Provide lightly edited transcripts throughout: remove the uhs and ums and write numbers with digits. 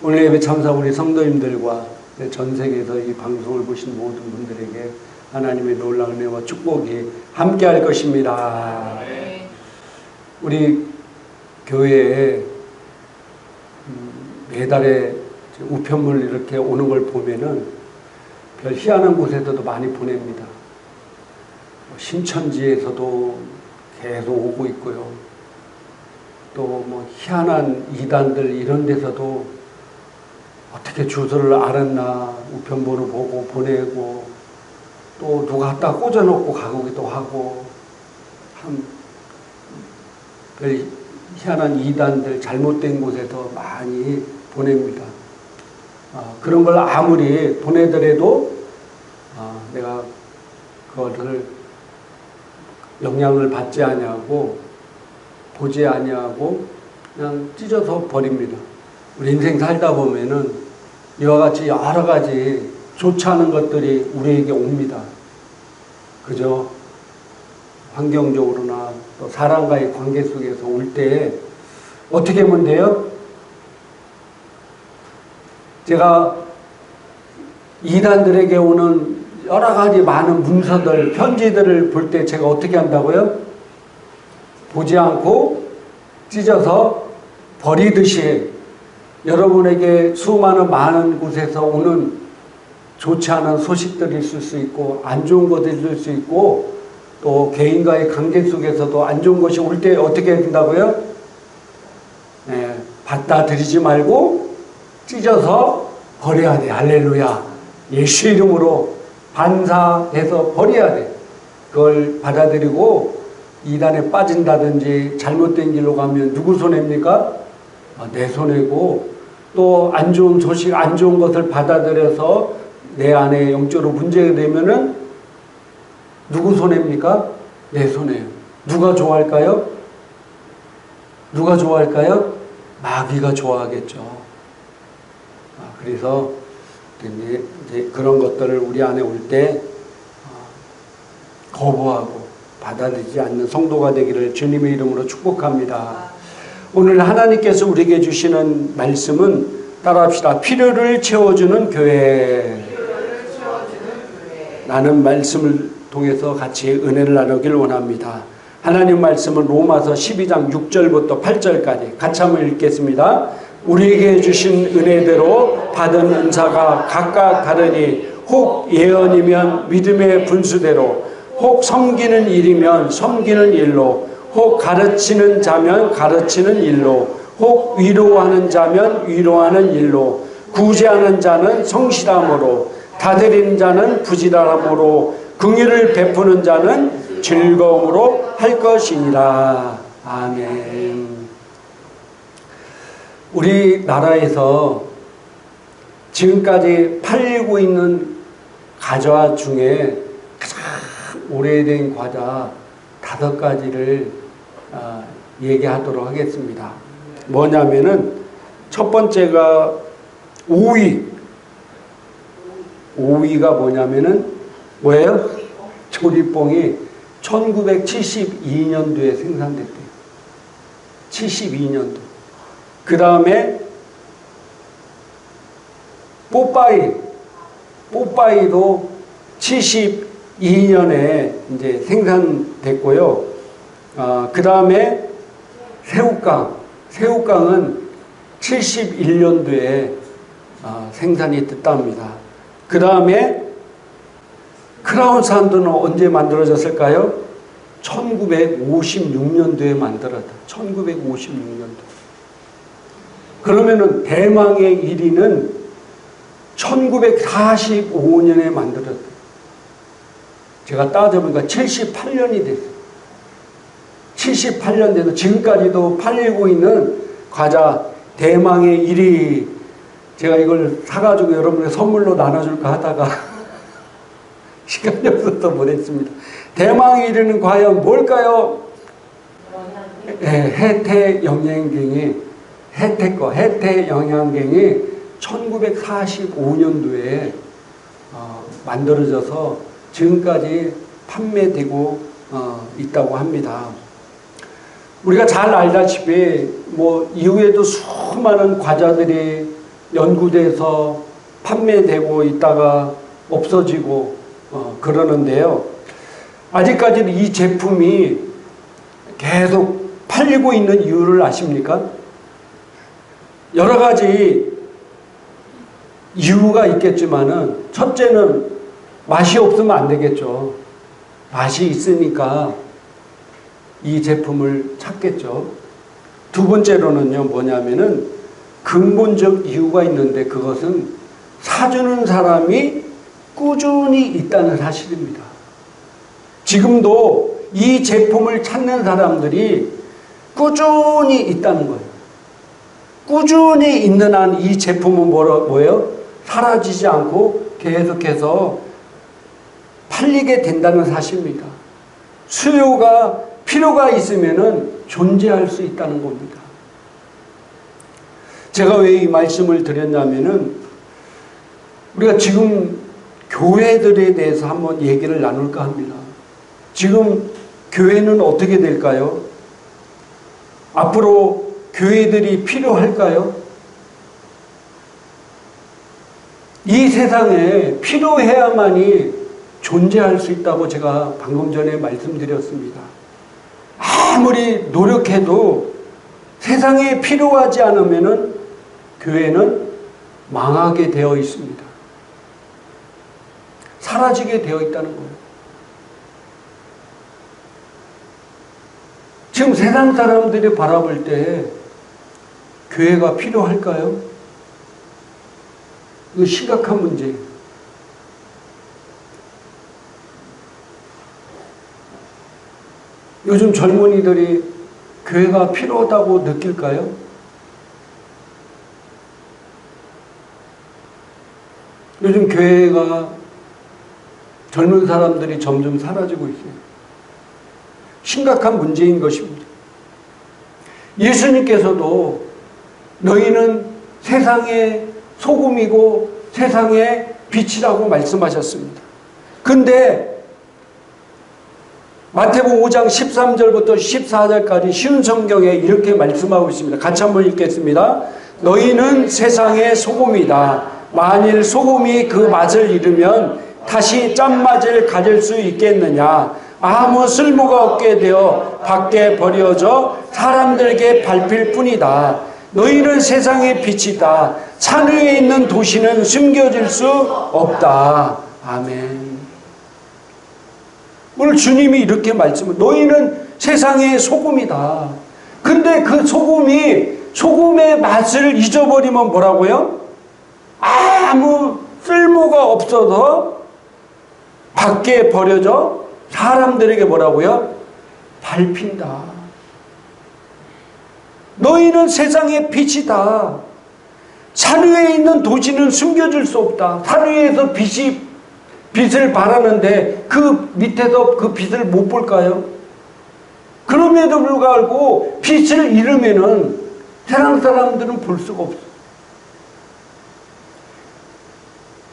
오늘 예배 참사 우리 성도님들과 전 세계에서 이 방송을 보신 모든 분들에게 하나님의 놀라운 은혜와 축복이 함께할 것입니다. 우리 교회에 매달에 우편물 이렇게 오는 걸 보면은 별 희한한 곳에서도 많이 보냅니다. 신천지에서도 계속 오고 있고요. 또 뭐 희한한 이단들 이런 데서도 어떻게 주소를 알았나 우편번호 보고 보내고 또 누가 갖다 꽂아놓고 가기도 하고 참 별 희한한 이단들 잘못된 곳에서 많이 보냅니다. 그런 걸 아무리 보내더라도 내가 그것을 영향을 받지 아니하고 보지 아니하고 그냥 찢어서 버립니다. 우리 인생 살다 보면은 이와 같이 여러 가지 좋지 않은 것들이 우리에게 옵니다. 그죠? 환경적으로나 또 사람과의 관계 속에서 올 때 어떻게 하면 돼요? 제가 이단들에게 오는 여러 가지 많은 문서들, 편지들을 볼 때 제가 어떻게 한다고요? 보지 않고 찢어서 버리듯이 여러분에게 수많은 많은 곳에서 오는 좋지 않은 소식들이 있을 수 있고 안 좋은 것들이 있을 수 있고 또 개인과의 관계 속에서도 안 좋은 것이 올 때 어떻게 해야 된다고요? 받아들이지 말고 찢어서 버려야 돼. 할렐루야. 예수 이름으로 반사해서 버려야 돼. 그걸 받아들이고 이단에 빠진다든지 잘못된 길로 가면 누구 손해입니까? 내 손해고 또 안 좋은 소식, 안 좋은 것을 받아들여서 내 안에 영적으로 문제가 되면은 누구 손해입니까? 내 손해예요. 누가 좋아할까요? 누가 좋아할까요? 마귀가 좋아하겠죠. 그래서 이제 그런 것들을 우리 안에 올 때 거부하고 받아들이지 않는 성도가 되기를 주님의 이름으로 축복합니다. 오늘 하나님께서 우리에게 주시는 말씀은 따라합시다. 필요를 채워주는 교회. 라는 말씀을 통해서 같이 은혜를 나누길 원합니다. 하나님 말씀은 로마서 12장 6절부터 8절까지 같이 한번 읽겠습니다. 우리에게 주신 은혜대로 받은 은사가 각각 다르니 혹 예언이면 믿음의 분수대로 혹 섬기는 일이면 섬기는 일로 혹 가르치는 자면 가르치는 일로 혹 위로하는 자면 위로하는 일로 구제하는 자는 성실함으로 다스리는 자는 부지런함으로 긍휼을 베푸는 자는 즐거움으로 할 것이니라. 아멘. 우리나라에서 지금까지 팔리고 있는 과자 중에 가장 오래된 과자 5가지를 얘기하도록 하겠습니다. 뭐냐면은 첫 번째가 오이가 뭐냐면은 뭐예요? 조리뽕이 1972년도에 생산됐대요. 72년도. 그 다음에 뽀빠이도 72년에 이제 생산됐고요. 그 다음에 새우깡은 71년도에 생산이 됐답니다. 그 다음에 크라운 산드는 언제 만들어졌을까요? 1956년도에 만들었다. 1956년도. 그러면은 대망의 1위는 1945년에 만들었다. 제가 따져보니까 78년이 됐어요. 78년 돼서 지금까지도 팔리고 있는 과자 대망의 1위. 제가 이걸 사가지고 여러분에게 선물로 나눠줄까 하다가 시간이 없어서 못했습니다. 대망의 1위는 과연 뭘까요? 해태 영양갱이 1945년도에 만들어져서 지금까지 판매되고 있다고 합니다. 우리가 잘 알다시피 뭐 이후에도 수많은 과자들이 연구돼서 판매되고 있다가 없어지고 그러는데요. 아직까지는 이 제품이 계속 팔리고 있는 이유를 아십니까? 여러 가지 이유가 있겠지만은 첫째는 맛이 없으면 안 되겠죠. 맛이 있으니까 이 제품을 찾겠죠. 두 번째로는요, 뭐냐면은 근본적 이유가 있는데 그것은 사주는 사람이 꾸준히 있다는 사실입니다. 지금도 이 제품을 찾는 사람들이 꾸준히 있다는 거예요. 꾸준히 있는 한 이 제품은 뭐예요? 사라지지 않고 계속해서 팔리게 된다는 사실입니다. 수요가 필요가 있으면은 존재할 수 있다는 겁니다. 제가 왜 이 말씀을 드렸냐면은 우리가 지금 교회들에 대해서 한번 얘기를 나눌까 합니다. 지금 교회는 어떻게 될까요? 앞으로 교회들이 필요할까요? 이 세상에 필요해야만이 존재할 수 있다고 제가 방금 전에 말씀드렸습니다. 아무리 노력해도 세상에 필요하지 않으면은 교회는 망하게 되어 있습니다. 사라지게 되어 있다는 거예요. 지금 세상 사람들이 바라볼 때 교회가 필요할까요? 이거 심각한 문제예요. 요즘 젊은이들이 교회가 필요하다고 느낄까요? 요즘 교회가 젊은 사람들이 점점 사라지고 있어요. 심각한 문제인 것입니다. 예수님께서도 너희는 세상의 소금이고 세상의 빛이라고 말씀하셨습니다. 근데 마태복음 5장 13절부터 14절까지 쉬운 성경에 이렇게 말씀하고 있습니다. 같이 한번 읽겠습니다. 너희는 세상의 소금이다. 만일 소금이 그 맛을 잃으면 다시 짠맛을 가질 수 있겠느냐? 아무 쓸모가 없게 되어 밖에 버려져 사람들에게 밟힐 뿐이다. 너희는 세상의 빛이다. 산 위에 있는 도시는 숨겨질 수 없다. 아멘. 오늘 주님이 이렇게 말씀을, 너희는 세상의 소금이다. 근데 그 소금의 맛을 잊어버리면 뭐라고요? 아무 쓸모가 없어서 밖에 버려져 사람들에게 뭐라고요? 밟힌다. 너희는 세상의 빛이다. 산 위에 있는 도시는 숨겨질 수 없다. 산 위에서 빛을 발하는데 그 밑에서 그 빛을 못 볼까요? 그럼에도 불구하고 빛을 잃으면은 세상 사람들은 볼 수가 없어.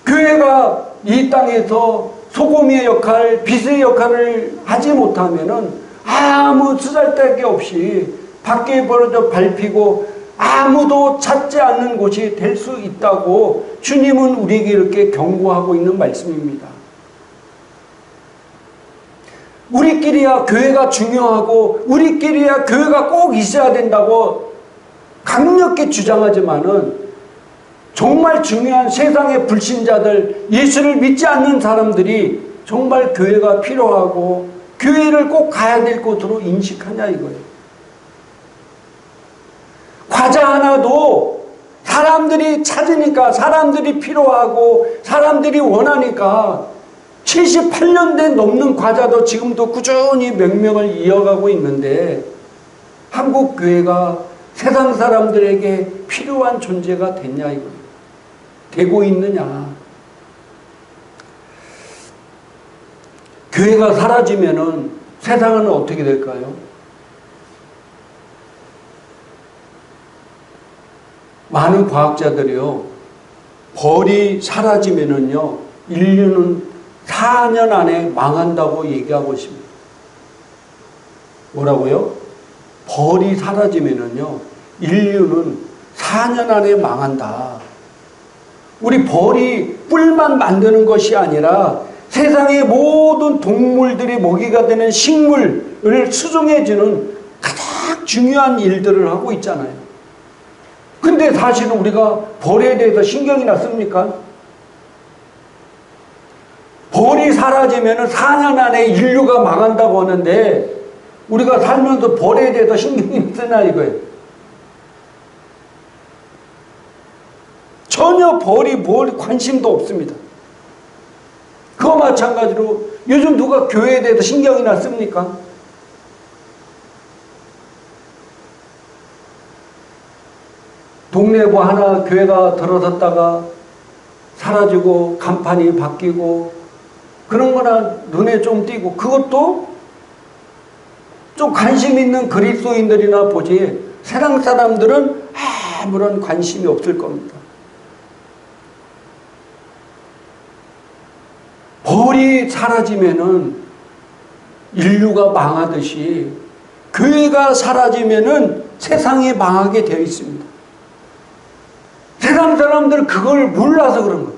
교회가 이 땅에서 소금의 역할, 빛의 역할을 하지 못하면은 아무 쓰잘데기 없이 밖에 벌어져 밟히고 아무도 찾지 않는 곳이 될 수 있다고 주님은 우리에게 이렇게 경고하고 있는 말씀입니다. 우리끼리야 교회가 중요하고 우리끼리야 교회가 꼭 있어야 된다고 강력히 주장하지만은 정말 중요한 세상의 불신자들, 예수를 믿지 않는 사람들이 정말 교회가 필요하고 교회를 꼭 가야 될 곳으로 인식하냐 이거예요. 과자 하나도 사람들이 찾으니까, 사람들이 필요하고 사람들이 원하니까 78년 된 넘는 과자도 지금도 꾸준히 명명을 이어가고 있는데 한국 교회가 세상 사람들에게 필요한 존재가 됐냐 이거예요. 되고 있느냐. 교회가 사라지면은 세상은 어떻게 될까요? 많은 과학자들이요, 벌이 사라지면은요, 인류는 4년 안에 망한다고 얘기하고 있습니다. 뭐라고요? 벌이 사라지면은요, 인류는 4년 안에 망한다. 우리 벌이 뿔만 만드는 것이 아니라 세상의 모든 동물들이 먹이가 되는 식물을 수종해주는 가장 중요한 일들을 하고 있잖아요. 근데 사실은 우리가 벌에 대해서 신경이 났습니까? 벌이 사라지면 4년 안에 인류가 망한다고 하는데 우리가 살면서 벌에 대해서 신경이 쓰나 이거예요. 전혀 벌이 관심도 없습니다. 그거 마찬가지로 요즘 누가 교회에 대해서 신경이 났습니까? 동네 뭐 하나 교회가 들어섰다가 사라지고 간판이 바뀌고 그런 거나 눈에 좀 띄고 그것도 좀 관심 있는 그리스도인들이나 보지 세상 사람들은 아무런 관심이 없을 겁니다. 벌이 사라지면은 인류가 망하듯이 교회가 사라지면은 세상이 망하게 되어 있습니다. 세상 사람들은 그걸 몰라서 그런 거예요.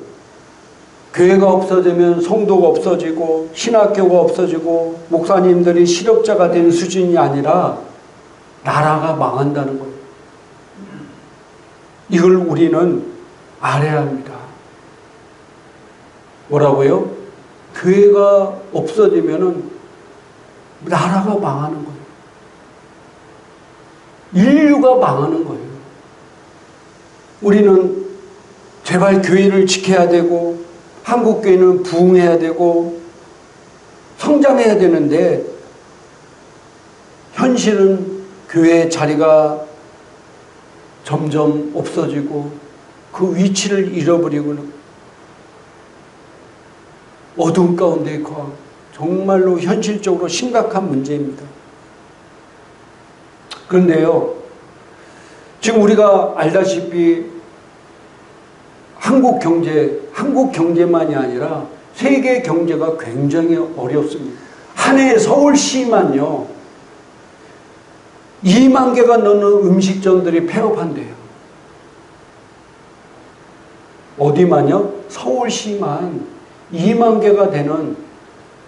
교회가 없어지면 성도가 없어지고 신학교가 없어지고 목사님들이 실업자가 되는 수준이 아니라 나라가 망한다는 거예요. 이걸 우리는 알아야 합니다. 뭐라고요? 교회가 없어지면은 나라가 망하는 거예요. 인류가 망하는 거예요. 우리는 제발 교회를 지켜야 되고 한국교회는 부흥해야 되고 성장해야 되는데 현실은 교회의 자리가 점점 없어지고 그 위치를 잃어버리고는 어두운 가운데 정말로 현실적으로 심각한 문제입니다. 그런데요, 지금 우리가 알다시피 한국 경제만이 아니라 세계 경제가 굉장히 어렵습니다. 한 해 서울시만요, 2만 개가 넘는 음식점들이 폐업한대요. 어디만요? 서울시만 2만 개가 되는,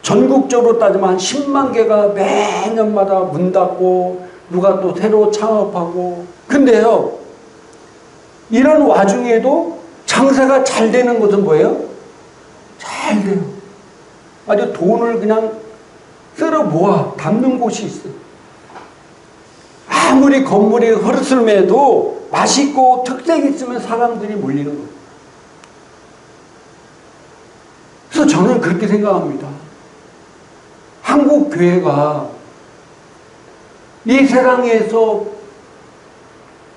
전국적으로 따지면 한 10만 개가 매년마다 문 닫고 누가 또 새로 창업하고. 근데요, 이런 와중에도 장사가 잘 되는 것은 뭐예요? 잘 돼요. 아주 돈을 그냥 쓸어 모아 담는 곳이 있어요. 아무리 건물이 허르슬매도 맛있고 특색 있으면 사람들이 몰리는 거예요. 그래서 저는 그렇게 생각합니다. 한국 교회가 이 세상에서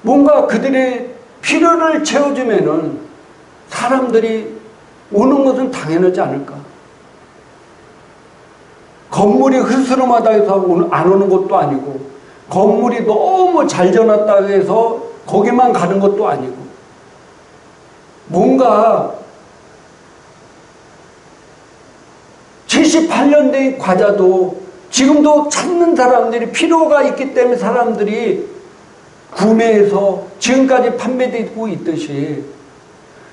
뭔가 그들의 필요를 채워주면은 사람들이 오는 것은 당연하지 않을까. 건물이 흐스름하다 해서 안 오는 것도 아니고, 건물이 너무 잘 지어놨다 해서 거기만 가는 것도 아니고, 뭔가 78년대 과자도 지금도 찾는 사람들이 필요가 있기 때문에 사람들이 구매해서 지금까지 판매되고 있듯이,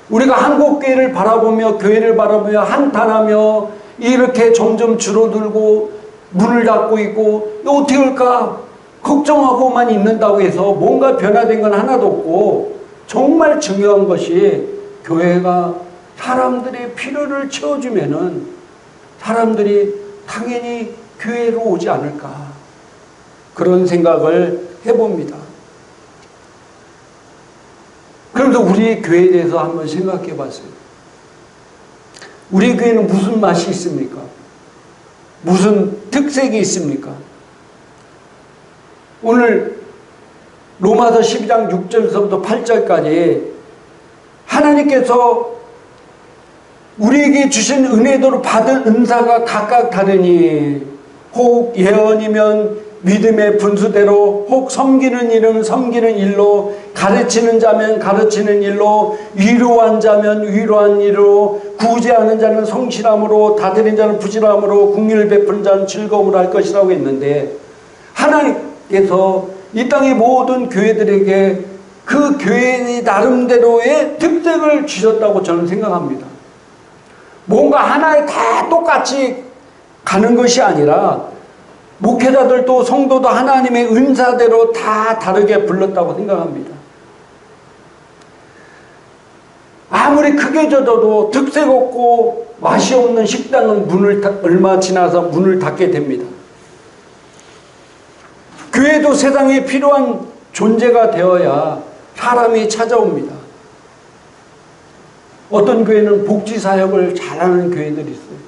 우리가 한국교회를 바라보며 교회를 바라보며 한탄하며 이렇게 점점 줄어들고 문을 닫고 있고 어떻게 할까 걱정하고만 있는다고 해서 뭔가 변화된 건 하나도 없고, 정말 중요한 것이 교회가 사람들의 필요를 채워주면은 사람들이 당연히 교회로 오지 않을까, 그런 생각을 해봅니다. 그러면서 우리 교회에 대해서 한번 생각해 봤어요. 우리 교회는 무슨 맛이 있습니까? 무슨 특색이 있습니까? 오늘 로마서 12장 6절에서부터 8절까지 하나님께서 우리에게 주신 은혜대로 받은 은사가 각각 다르니, 혹 예언이면 믿음의 분수대로, 혹 섬기는 일은 섬기는 일로, 가르치는 자면 가르치는 일로, 위로한 자면 위로한 일로, 구제하는 자는 성실함으로, 다스리는 자는 부지런함으로, 긍휼을 베푸는 자는 즐거움으로 할 것이라고 했는데, 하나님께서 이 땅의 모든 교회들에게 그 교회의 나름대로의 특색을 주셨다고 저는 생각합니다. 뭔가 하나에 다 똑같이 가는 것이 아니라 목회자들도 성도도 하나님의 은사대로 다 다르게 불렀다고 생각합니다. 아무리 크게 젖어도 특색 없고 맛이 없는 식당은 얼마 지나서 문을 닫게 됩니다. 교회도 세상에 필요한 존재가 되어야 사람이 찾아옵니다. 어떤 교회는 복지사역을 잘하는 교회들이 있어요.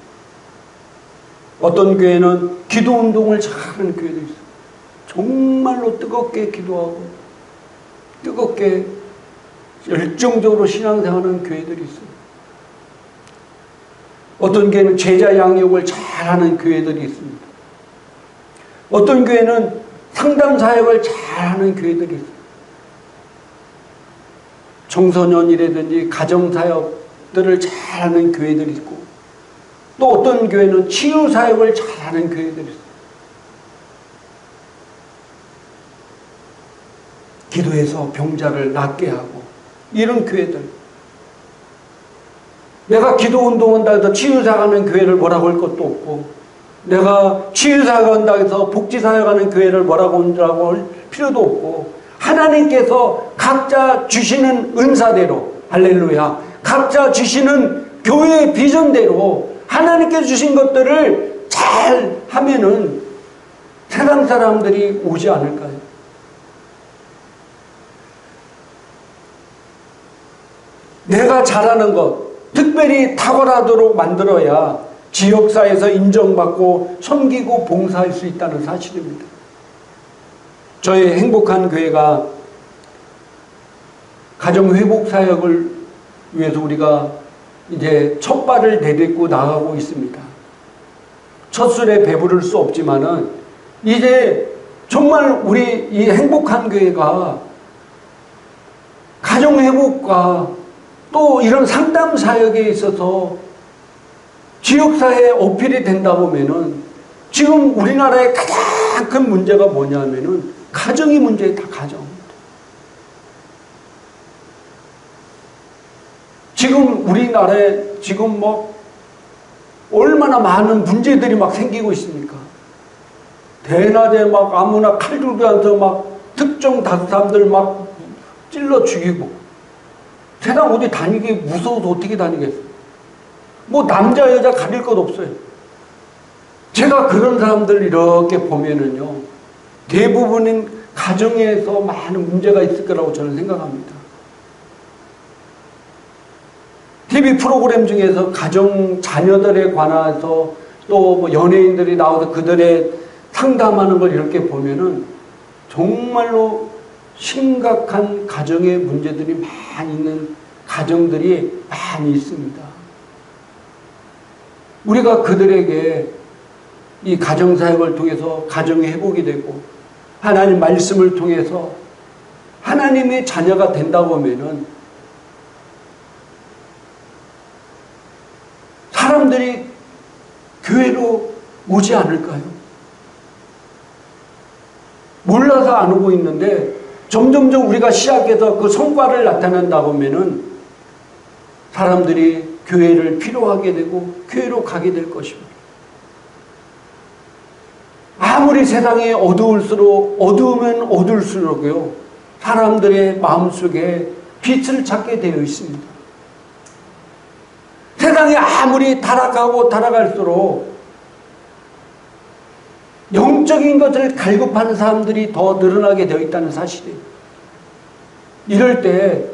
어떤 교회는 기도운동을 잘하는 교회도 있어요. 정말로 뜨겁게 기도하고 뜨겁게 열정적으로 신앙생활하는 교회들이 있어요. 어떤 교회는 제자 양육을 잘하는 교회들이 있습니다. 어떤 교회는 상담사역을 잘하는 교회들이 있어요. 청소년이라든지 가정사역들을 잘하는 교회들이 있고, 또 어떤 교회는 치유사역을 잘하는 교회들이 있어요. 기도해서 병자를 낫게 하고 이런 교회들. 내가 기도운동한다 해서 치유사역 하는 교회를 뭐라고 할 것도 없고, 내가 치유사역 한다 해서 복지사역 하는 교회를 뭐라고 할 필요도 없고, 하나님께서 각자 주시는 은사대로, 할렐루야, 각자 주시는 교회의 비전대로 하나님께서 주신 것들을 잘 하면은 세상 사람들이 오지 않을까요? 내가 잘하는 것, 특별히 탁월하도록 만들어야 지역사회에서 인정받고 섬기고 봉사할 수 있다는 사실입니다. 저희 행복한 교회가 가정회복사역을 위해서 우리가 이제 첫 발을 내딛고 나가고 있습니다. 첫 술에 배부를 수 없지만은 이제 정말 우리 이 행복한 교회가 가정회복과 또 이런 상담 사역에 있어서 지역사회에 어필이 된다 보면은, 지금 우리나라의 가장 큰 문제가 뭐냐면은 가정이 문제예요. 다 가정. 지금 우리나라에 지금 뭐 얼마나 많은 문제들이 막 생기고 있습니까? 대낮에 막 아무나 칼 들고 앉아서 막 특정 사람들 막 찔러 죽이고, 세상 어디 다니기 무서워서 어떻게 다니겠어요? 뭐 남자 여자 가릴 것 없어요. 제가 그런 사람들 이렇게 보면은요, 대부분은 가정에서 많은 문제가 있을 거라고 저는 생각합니다. TV 프로그램 중에서 가정 자녀들에 관해서 또 뭐 연예인들이 나와서 그들의 상담하는 걸 이렇게 보면은 정말로 심각한 가정의 문제들이 많이 있는 가정들이 많이 있습니다. 우리가 그들에게 이 가정사역을 통해서 가정이 회복이 되고 하나님 말씀을 통해서 하나님의 자녀가 된다고 하면은 사람들이 교회로 오지 않을까요? 몰라서 안 오고 있는데 점점점 우리가 시작해서 그 성과를 나타낸다고 하면은 사람들이 교회를 필요하게 되고 교회로 가게 될 것입니다. 아무리 세상이 어두우면 어두울수록요, 사람들의 마음속에 빛을 찾게 되어 있습니다. 세상이 아무리 타락하고 타락할수록 영적인 것을 갈급하는 사람들이 더 늘어나게 되어 있다는 사실이에요. 이럴 때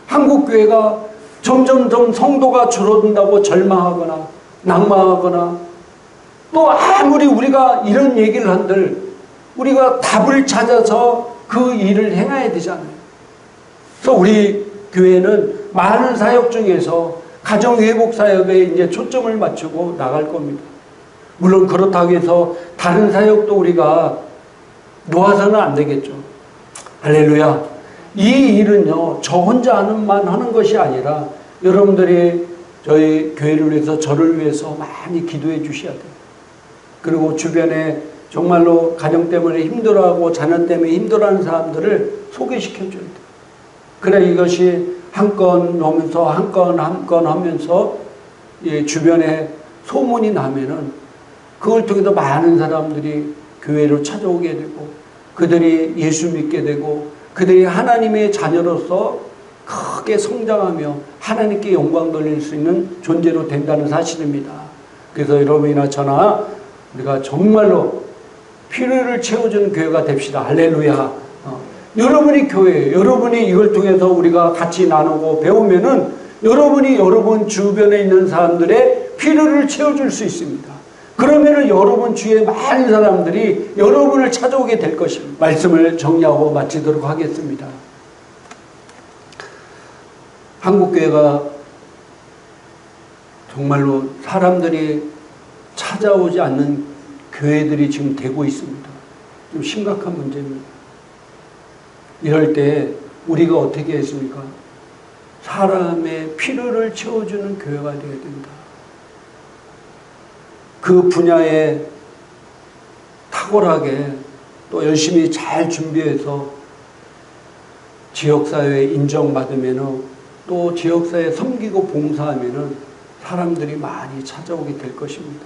한국교회가 점점점 성도가 줄어든다고 절망하거나 낙망하거나, 또 아무리 우리가 이런 얘기를 한들 우리가 답을 찾아서 그 일을 행해야 되잖아요. 그래서 우리 교회는 많은 사역 중에서 가정회복 사역에 이제 초점을 맞추고 나갈 겁니다. 물론 그렇다고 해서 다른 사역도 우리가 놓아서는 안 되겠죠. 할렐루야. 이 일은요, 저 혼자 하는 것이 아니라 여러분들이 저희 교회를 위해서, 저를 위해서 많이 기도해 주셔야 돼요. 그리고 주변에 정말로 가정 때문에 힘들어하고 자녀 때문에 힘들어하는 사람들을 소개시켜 줘야 돼요. 그래 이것이 한 건 오면서 한 건 하면서 주변에 소문이 나면은 그걸 통해서 많은 사람들이 교회로 찾아오게 되고 그들이 예수 믿게 되고 그들이 하나님의 자녀로서 크게 성장하며 하나님께 영광 돌릴 수 있는 존재로 된다는 사실입니다. 그래서 여러분이나 저나 우리가 정말로 필요를 채워주는 교회가 됩시다. 할렐루야. 여러분이 교회예요. 여러분이 이걸 통해서 우리가 같이 나누고 배우면은 여러분이 여러분 주변에 있는 사람들의 필요를 채워줄 수 있습니다. 그러면은 여러분 주위에 많은 사람들이 여러분을 찾아오게 될 것입니다. 말씀을 정리하고 마치도록 하겠습니다. 한국교회가 정말로 사람들이 찾아오지 않는 교회들이 지금 되고 있습니다. 좀 심각한 문제입니다. 이럴 때 우리가 어떻게 했습니까? 사람의 필요를 채워주는 교회가 되어야 된다. 그 분야에 탁월하게 또 열심히 잘 준비해서 지역사회에 인정받으면 또 지역사회에 섬기고 봉사하면 사람들이 많이 찾아오게 될 것입니다.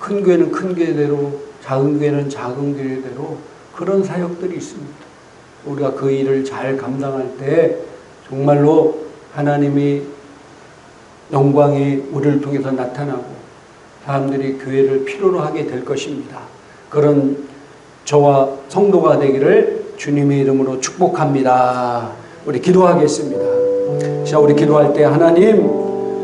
큰 교회는 큰 교회대로 작은 교회는 작은 교회대로 그런 사역들이 있습니다. 우리가 그 일을 잘 감당할 때 정말로 하나님이 영광이 우리를 통해서 나타나고 사람들이 교회를 필요로 하게 될 것입니다. 그런 저와 성도가 되기를 주님의 이름으로 축복합니다. 우리 기도하겠습니다. 자, 우리 기도할 때 하나님